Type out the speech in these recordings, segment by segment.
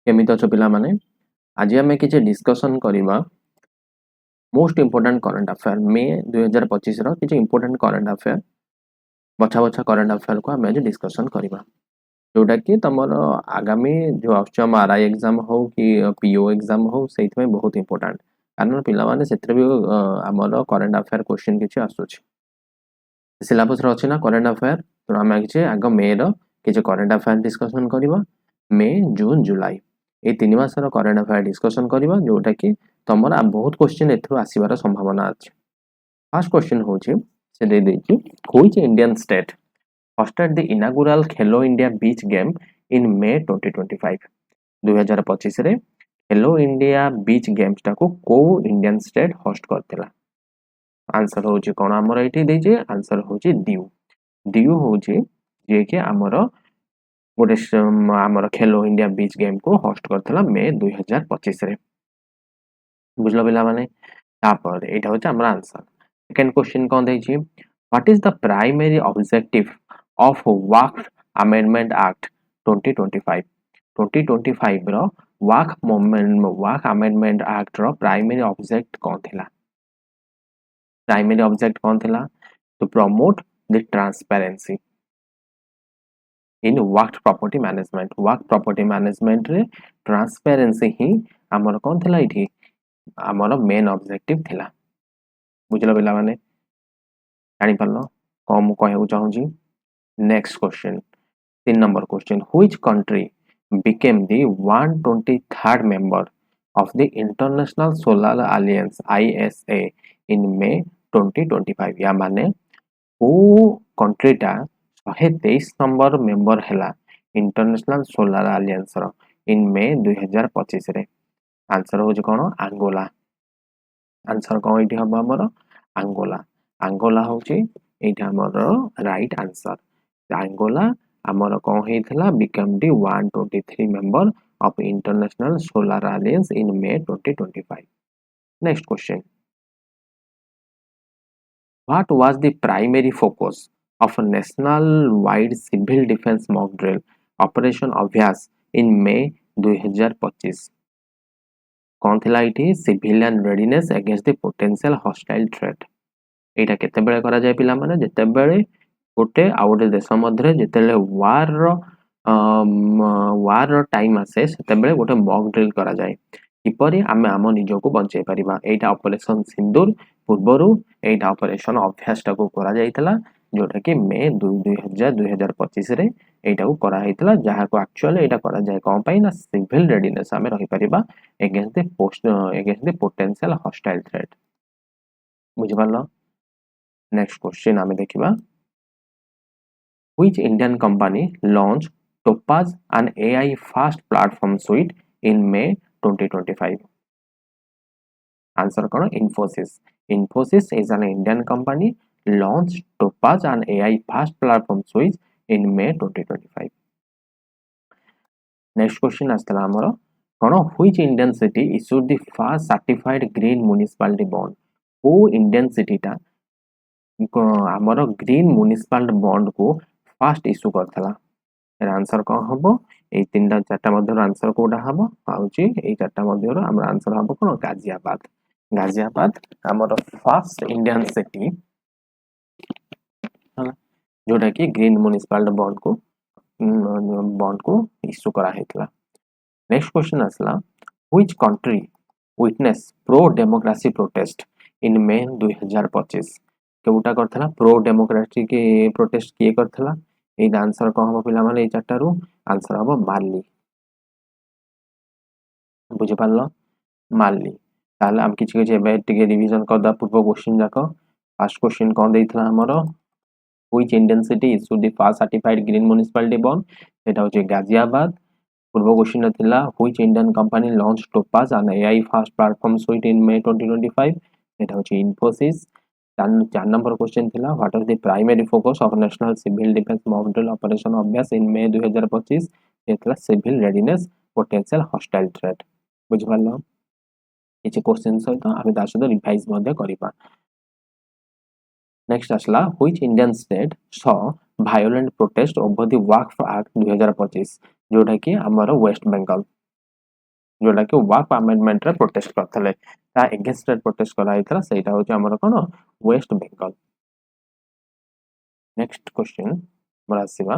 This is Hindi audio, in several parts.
केमिति अछ पिला माने आज आम किसी डिस्कशन करवा most important current affair May 2025 रो किसी इंपोर्टेंट करंट अफेयर बछा बछा करंट अफेयर को आम आज डिस्कशन करवा जोटा कि तुम आगामी जो आम आरआई एग्जाम हो कि पीओ एग्जाम हो से बहुत इंपोर्टेंट कारण पिलाने से भी आमर करंट अफेयर क्वेश्चन किसी आसूची सिलेबस अच्छी ना करंट अफेयर तो आम किसी आग मे रि करंट अफेयर डिस्कशन करवा मे जून जुलाई ये 3 मासर करंट अफेयर डिस्कशन करवा जोटा कि तुम बहुत क्वेश्चन आसबार संभावना अच्छे फर्स्ट क्वेश्चन हूँ से which Indian state hosted the inaugural Khelo India beach game in May 2025 2025 रे खेलो इंडिया बीच गेम्स टाको को इंडियन स्टेट होस्ट करथिला आंसर होची कोन हमर एठी देजे आंसर होची दीव होची जे कि हमर गोटे आमर खेलो इंडिया बीच गेम को होस्ट करथिला मे 2025 रे बुझलो पिला माने तापर एटा होची हमर आंसर सेकंड क्वेश्चन कोन देछि what is the primary objective of Waqf amendment act 2025 रो वक्फ अमेंडमेंट एक्ट रो प्राइमरी ऑब्जेक्ट कोन थिला प्राइमरी ऑब्जेक्ट कोन थिला to promote the transparency in Waqf property management रे ट्रांसपेरेंसी ही हमर कोन थिला इठी हमर मेन ऑब्जेक्टिव थिला बुझलो पिला माने जानि परलो कम कहू चाहूची next question 3 number question which country became the 123rd member of the International Solar Alliance ISA in May 2025 या माने वो कंट्री टा 123 नंबर मेंबर हैला इंटरनेशनल सोलर अलायंस रो इन मे 2025 रे आंसर हो कोन अंगोला आंसर कोन इठी हम हमर अंगोला होची एठी हमर राइट आंसर अंगोला हमर कोन हेथला become the 123 member of international solar alliance in May 2025 next question what was the primary focus of a national-wide civil defense mock drill operation अभ्यास in May 2025 कौन थिला इठी civilian readiness against the potential hostile threat एटा केते बेले करा जाय पिला माने जेते बेले गोटे आ गोटे देश मध्य जेते वार रो टाइम आसे सेते बेले गोटे मॉक ड्रिल करा जाय किपरि आमे आम निजको बंचाई परिबा एटा ऑपरेशन सिंदूर पूर्वरु एटा ऑपरेशन अभ्यास टाको करा जायतला जोटा कि मे 2025 रे एटा को करा हेतला जहा को एक्चुअली एटा करा जाय कोन पई ना सिविल रेडीनेस आमे रही परिबा against the potential hostile threat बुझ पालो नेक्स्ट क्वेश्चन आमे देखिबा which Indian company launch Topaz an AI fast platform suite in May 2025 answer कौन Infosys is an Indian company launched Topaz an AI fast platform suite in May 2025 next question आस्तला हमरो कौन which Indian city issued the first certified green municipality bond O Indian city टा हमरो ग्रीन म्युनिसिपल बॉन्ड को फर्स्ट इश्यू करथला आंसर कौन हबो ए तीनटा चारटा मध्य आंसर कोडा हबो आउची ए चारटा मध्य हमर आंसर हबो कोन गाजियाबाद हमर फर्स्ट इंडियन सिटी जोटा कि ग्रीन म्युनिसिपल बॉन्ड को इश्यू करा हेतला नेक्स्ट क्वेश्चन आसला which country witness pro democracy protest in May 2025 केउटा करथला प्रो डेमोक्रेसी के प्रोटेस्ट किए करथला ए आंसर को हम पिला माने ए चारटा रु आंसर हबो माली बुझे पारलो माली ताले हम किछि किछि एबे टिके रिवीजन करदा पूर्व क्वेश्चन जाको फर्स्ट क्वेश्चन कोन देइथला हमरो which Indian city issue the first certified green municipality bond एटा होचे गाजियाबाद पूर्व क्वेश्चन थिला which Indian company launch Topaz an AI fast platform suite in May 2025 एटा होचे Infosys 4 नंबर क्वेश्चन थिला what is the primary focus of national civil defence mock drill operation Abhyas in May 2025 एतला civil readiness potential hostile threat बुझ पारलो किछि क्वेश्चन सहित आमे ता सहित रिवाइज मध्ये करिपा नेक्स्ट आसला which Indian state saw violent protest over the Waqf act 2025 जोटा कि हमर वेस्ट बंगाल जोटा कि वाक अमेंडमेंट रे प्रोटेस्ट करथले ता अगेंस्ट रे प्रोटेस्ट करा हितला सेटा होची हमर कोन वेस्ट बंगाल। नेक्स्ट क्वेश्चन हमरा आसीबा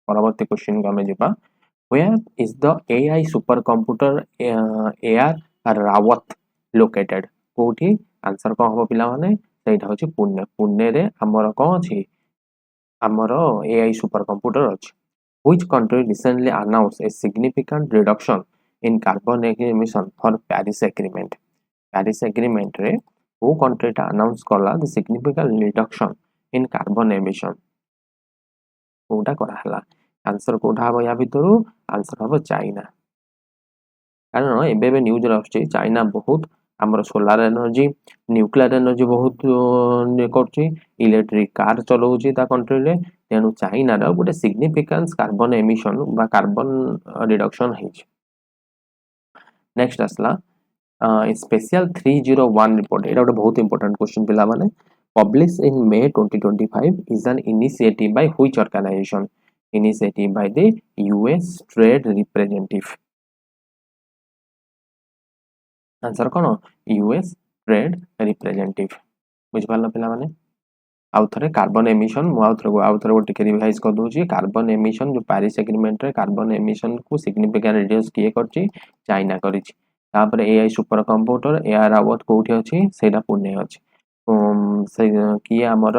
परवर्ती क्वेश्चन को हमें जिबा where is the AI supercomputer AR Rawat located कोठी आंसर को हो पिला माने सेटा होची पुणे पुणे रे हमर को अछि हमर AI supercomputer अछि। Which country recently announced a significant reduction in carbon emission for Paris Agreement? Paris Agreement रे वो कंट्री टा अनाउंस करला the significant reduction in carbon emission कोटा करा हला आंसर कोठा हबो या भितरु आंसर हबो चाइना कारण एबे एबे न्यूज रहछि चाइना बहुत हमर सोलार एनर्जी न्यूक्लियर एनर्जी बहुत ने करछि इलेक्ट्रिक कार चलाउछि ता कंट्री रे तेनु चाइना रो गोटे सिग्निफिकेंस कार्बन एमिशन बा कार्बन रिडक्शन हेछि। नेक्स्ट असला स्पेशल 301 रिपोर्ट एटा गोटे बहुत इंपोर्टेंट क्वेश्चन पिला माने published in May 2025 is an initiative by which organization? Initiative by the US Trade Representative. Answer कौन US Trade Representative बुझ पाला पिला माने आउ थरे कार्बन एमिशन मु आउ थरे गोटे रिवाइज कर दोची कार्बन एमिशन जो पेरिस एग्रीमेंट रे कार्बन एमिशन को सिग्निफिकेंट रिड्यूस किए करची चाइना करिछि तापर AI super computer AR Rawat कोठी अछि सेटा पुणे अछि से किए हमर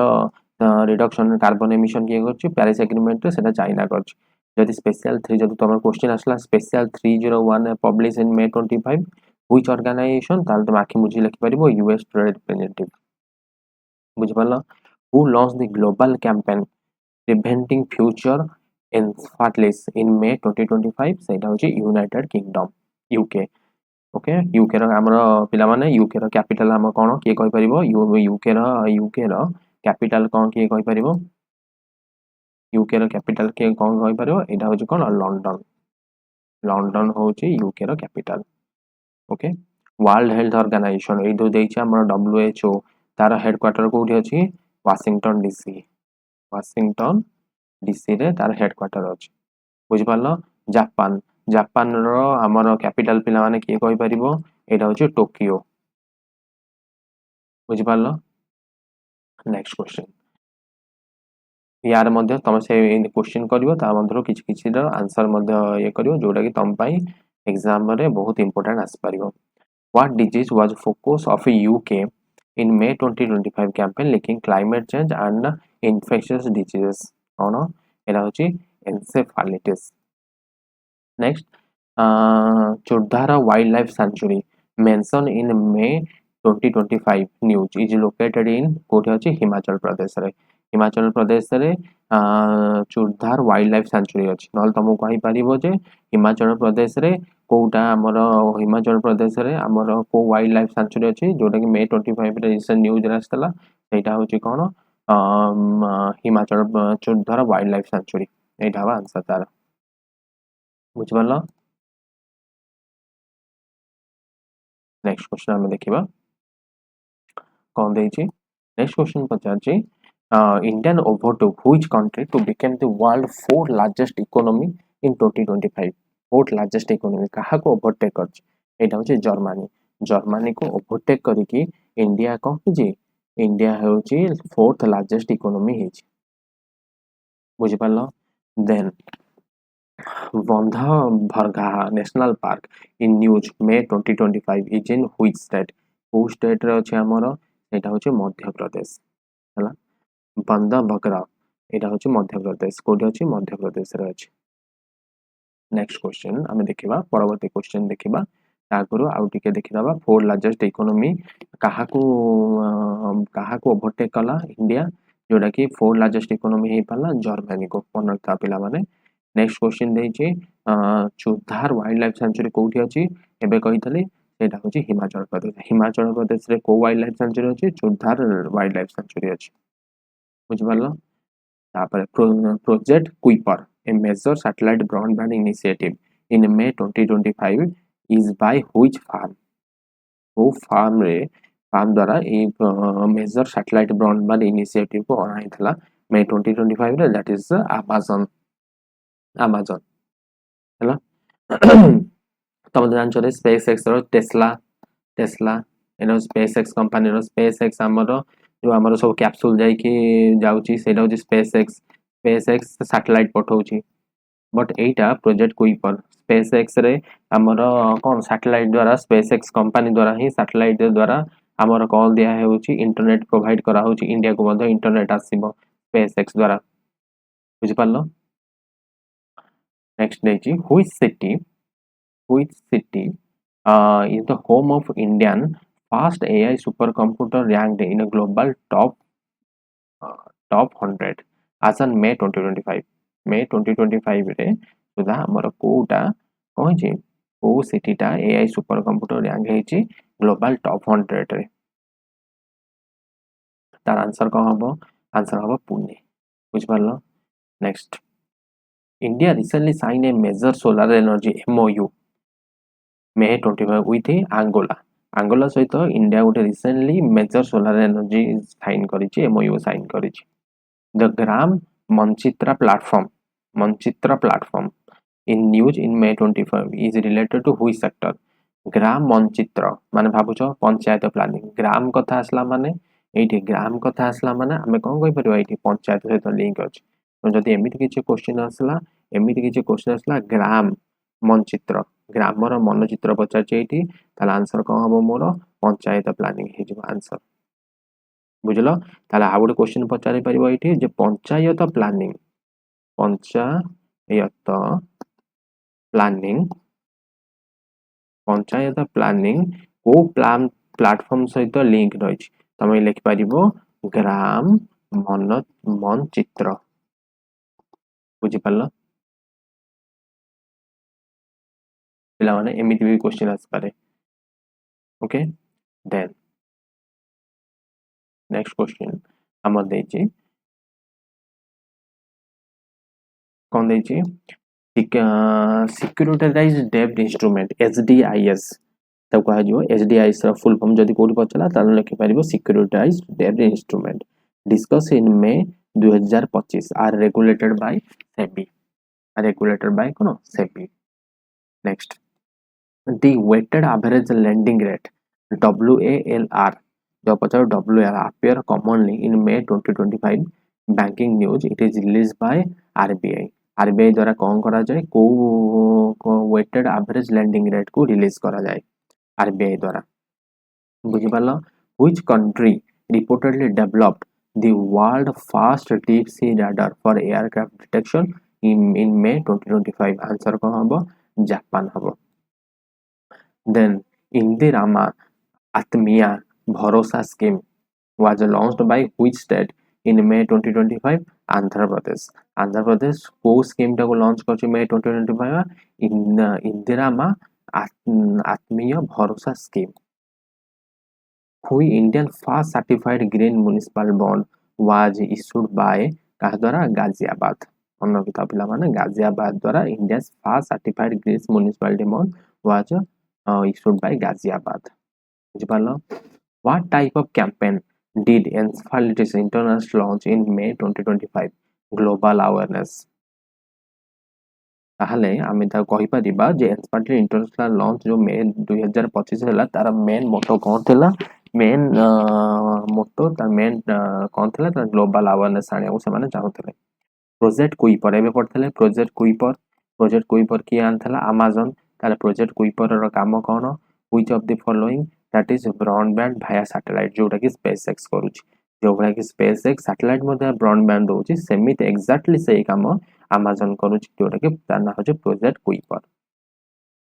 रिडक्शन कार्बन एमिशन किए करछि पेरिस एग्रीमेंट रे सेटा चाइना करछि जदि स्पेशल 3 जदि तमर क्वेश्चन आसला special 301 publish in May 25 which organisation ताल तुम आखि मुझी लिखि परिबो यूएस ट्रेड रिप्रेजेंटेटिव बुझ पाला who launched the global campaign preventing future infertility in May 2025 सेटा होची United Kingdom UK okay UK रो हमरो पिला माने यूके रो कैपिटल हम कोन के कहि परिबो यूके रो कैपिटल कोन के कहि परिबो यूके रो कैपिटल के कोन कहि परिबो एटा होची कोन लंदन लंदन होची यूके रो capital okay world health organisation ए दो देइछ हमर WHO तार हेडक्वार्टर कोठी अछि वाशिंगटन डीसी रे तार हेडक्वार्टर अछि बुझ पालो जापान जापान रो हमर कैपिटल पिला माने के कहि परिबो एटा होची टोक्यो बुझ पालो नेक्स्ट क्वेश्चन यार मध्य तम से क्वेश्चन करिवो ता मध्य किछ किछ रो आंसर मध्य ये करिवो जोटा कि तम पई एग्जाम रे बहुत इंपोर्टेंट आस परिवो What disease was focus of UK in May 2025 campaign linking climate change and infectious diseases? Oh no, it was encephalitis. Next, Churdhara Wildlife Sanctuary mentioned in May 2025 news is located in Himachal Pradesh. Himachal Pradesh रे चूरधार वाइल्ड लाइफ सेंचुरी अछि नल तमु कहि परिबो जे हिमाचल प्रदेश रे कोटा हमर हिमाचल प्रदेश रे हमर को वाइल्ड लाइफ सेंचुरी अछि जोटा कि मे 25 रे रिसेंट न्यूज रास्तला एटा होची कोन हिमाचल चूरधार वाइल्ड लाइफ सेंचुरी एटा बा आंसर तार बुझ पालो नेक्स्ट क्वेश्चन हम देखिबा कोन देछि नेक्स्ट क्वेश्चन पचाछि Indian overtook which country to become the world fourth largest economy in 2025 fourth largest economy कहा को ओवरटेक करछ एटा होचे जर्मनी को ओवरटेक करिकि इंडिया को जे इंडिया होची फोर्थ लार्जेस्ट इकोनॉमी हेची बुझ पालो then Bandhavgarh national park in news May 2025 is in which state वो स्टेट रे अछि हमर एटा होचे मध्य प्रदेश हला बंधवगढ़ एटा होची मध्य प्रदेश कोठी अछि मध्य प्रदेश रे अछि नेक्स्ट क्वेश्चन हमें देखिबा परवर्ती क्वेश्चन देखिबा ताकरू आउ टिके देखिबा फोर लार्जेस्ट इकोनॉमी कहा को ओवरटेक कला इंडिया जोटा कि फोर लार्जेस्ट इकोनॉमी हे पाला जर्मनी को पनरता पिला माने नेक्स्ट क्वेश्चन देछि चूरधार वाइल्ड लाइफ सेंचुरी कोठी अछि एबे कहितले सेटा होची हिमाचल प्रदेश रे को वाइल्ड लाइफ सेंचुरी अछि चूरधार वाइल्ड लाइफ सेंचुरी अछि बुझ पालो तापर project Kuiper a major satellite broadband initiative in May 2025 is by which farm वो फार्म द्वारा एक मेजर सैटेलाइट ब्रॉडबैंड इनिशिएटिव को अनाइथला मे 2025 रे दैट इज अमेज़न हला तुम जानछ रे स्पेस एक्स रो टेस्ला टेस्ला एनो स्पेस एक्स कंपनी रो स्पेस एक्स हमर जो हमर सब कैप्सूल जाई कि जाउची सेटा होची space x satellite पठाउची but Etah project Kuiper space X ray हमर कोन सैटेलाइट द्वारा स्पेस एक्स कंपनी द्वारा ही सैटेलाइट द्वारा हमर कॉल दिया हेउची इंटरनेट प्रोवाइड करा होची इंडिया को मध्ये इंटरनेट आसीबो स्पेस एक्स द्वारा बुझि पालो next नेची which city is the home of Indian fast AI supercomputer ranked in a global top 100 as on May 2025 May 2025 रे सुधा हमर कोटा कहछि को सिटीटा AI supercomputer रैंक हेछि ग्लोबल टॉप 100 रे तार आंसर कौन हबो आंसर हबो पुणे बुझ पारलो next India recently sign a major solar energy MOU May 25 with Angola सहित इंडिया गोटे recently major solar energy sign करिछि MOU साइन करिछि the Gram Manchitra platform in news in May 25 is related to which sector ग्राम मानचित्र माने भाबुछ पंचायत प्लानिंग ग्राम कथा आसला माने एठी ग्राम कथा आसला माने हमें कोन कहि परबा एठी पंचायत सहित लिंक अछि तो जदि एमिति किछि क्वेश्चन आसला ग्राम मानचित्र ग्रामर मानचित्र पचारछि एठी ताला आंसर कोन हबो मोर पंचायत प्लानिंग हे जो आंसर बुझलो ताला आ गोटे क्वेश्चन पचारि परबो एठी जे पंचायत प्लानिंग को प्लेटफॉर्म सहित लिंक रहिछि तमे लिखि परिबो ग्राम मानचित्र बुझि पारलो पिला माने एमिति भी क्वेश्चन आस पारे ओके देन नेक्स्ट क्वेश्चन हमर देछि कोन देछि सिक्योरिटाइज्ड डेब्ट इंस्ट्रूमेंट SDIS तब कहा जो SDIS रा फुल फॉर्म जदि कोड पचला ताल लिखि परिबो सिक्योरिटाइज्ड डेब्ट instrument discussed in May 2025 are regulated by SEBI next the weighted average lending rate WALR जो पचार WALR appear commonly in May 2025 banking news it is released by RBI द्वारा कौन करा जाए को weighted average lending rate को रिलीज करा जाए RBI द्वारा बुझि पालो which country reportedly developed the world fast deep sea radar for aircraft detection in May 2025 answer को हबो जापान हबो Then Indirama Atmiya Bharosa scheme was launched by which state in May 2025 Andhra Pradesh को scheme टाको launch करछि May 2025 in Indirama Atmiya Bharosa scheme हुई Indian fast certified green municipal bond was issued by कहा द्वारा गाजियाबाद अन्नकिता पिला माने गाजियाबाद द्वारा India's fast certified green municipality bond was issued by Ghaziabad. What type of campaign did Encephalitis International launch in May 2025? Global awareness. ताहले आमे ता कहि परिबा जे एन्सेफालिटिस इंटरनेशनल लॉन्च जो मे 2025 हला तार मेन मोटो कोन थिला मेन मोटो तार मेन कोन थिला तार ग्लोबल अवेयरनेस आने ओ से माने चाहूतले प्रोजेक्ट कुइपर एबे पडथले प्रोजेक्ट कुइपर की आनथला Amazon ताले प्रोजेक्ट कुइपर रो काम कोन which of the following that is broadband भाया सैटेलाइट जोटा कि स्पेसएक्स करूची जो भला कि स्पेसएक्स सैटेलाइट मध्ये ब्रॉडबैंड दोची सेमित एग्जैक्टली सेही काम Amazon करूची जोटा कि तार ना होचे project Kuiper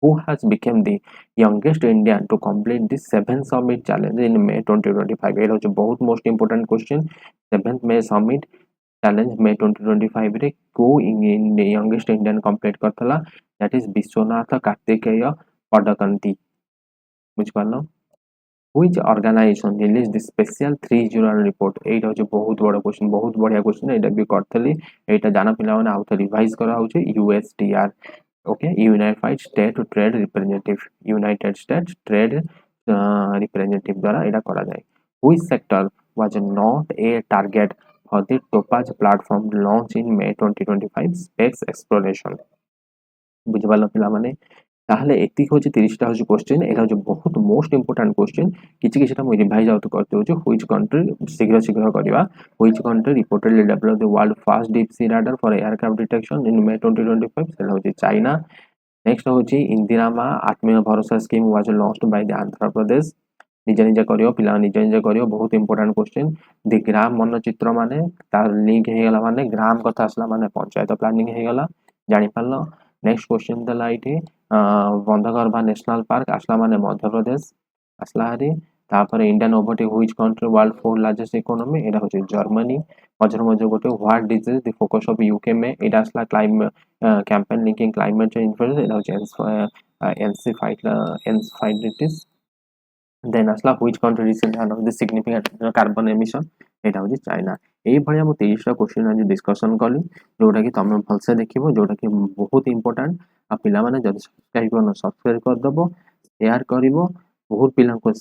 who has become the youngest Indian to complete the 7th summit challenge in May 2025 ये होचे बहुत most important question 7th May summit challenge May 2025 रे को youngest Indian complete करथला that is Vishwanath Kartikeya पडकंती बुझ पालो which organization released the special 3 report एटा होचे बहुत बड़ क्वेश्चन बहुत बढ़िया क्वेश्चन एटा भी करथली एटा जाना पिला माने आउथ रिवाइज करा होचे USTR okay United state trade representative द्वारा एटा करा जाय which sector was not a target for the Topaz platform launch in May 2025 space exploration बुझ पालो पिला माने ताहले एतिक होची 30 टा होची क्वेश्चन एटा होची बहुत मोस्ट इंपोर्टेंट क्वेश्चन किछि किछिटा मु रिवाइज आउट करते होची व्हिच कंट्री शीघ्र शीघ्र करबा which country reportedly develop the world first deep sea radar for aircraft detection in May 2025 सेटा होची चाइना नेक्स्ट होची Indira Ma Atmiya Bharosa scheme was launched by the Andhra Pradesh निज निज करियो पिला निज निज करियो बहुत important question the Gram Manchitra माने तार लिंक हे गला माने ग्राम कथा असला माने पंचायत प्लानिंग हे गला जानि पारलो नेक्स्ट क्वेश्चन द लाइट बंधगरवा नेशनल पार्क आसला माने मध्य प्रदेश आसला हरी तापर Indian overtake which country world four largest economy एटा होचे जर्मनी मझर मझर गोटे what disease the focus of UK में एटा आसला climate campaign linking climate change influence एटा होचे एनसेफाइटिस देन आसला which country recent had the significant carbon emission एटा होची चाइना एई भलिया मु 30 टा क्वेश्चन आज डिस्कशन कली जोटा कि तमे भलसे देखिबो जोटा कि बहुत इंपोर्टेंट आ पिला माने जदि सब्सक्राइब करनो सब्सक्राइब कर दबो शेयर करिवो बहुत पिला को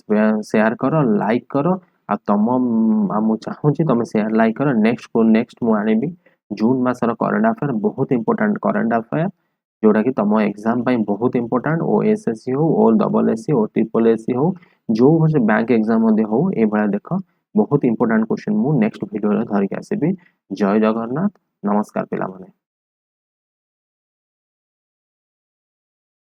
शेयर करो लाइक करो आ तम आ मु चाहूची तमे शेयर लाइक करो नेक्स्ट मु आनिबी जून मासर करंट अफेयर बहुत इंपोर्टेंट करंट अफेयर जोटा कि तम एग्जाम पाई बहुत इंपोर्टेंट ओएसएससी हो ओ डबल एससी ओ ट्रिपल एससी हो जो होचे बैंक एग्जाम मध्ये हो ए भला देखो बहुत इंपोर्टेंट क्वेश्चन मु नेक्स्ट वीडियो रे धरि के आसीबी जय जगन्नाथ नमस्कार पिला माने।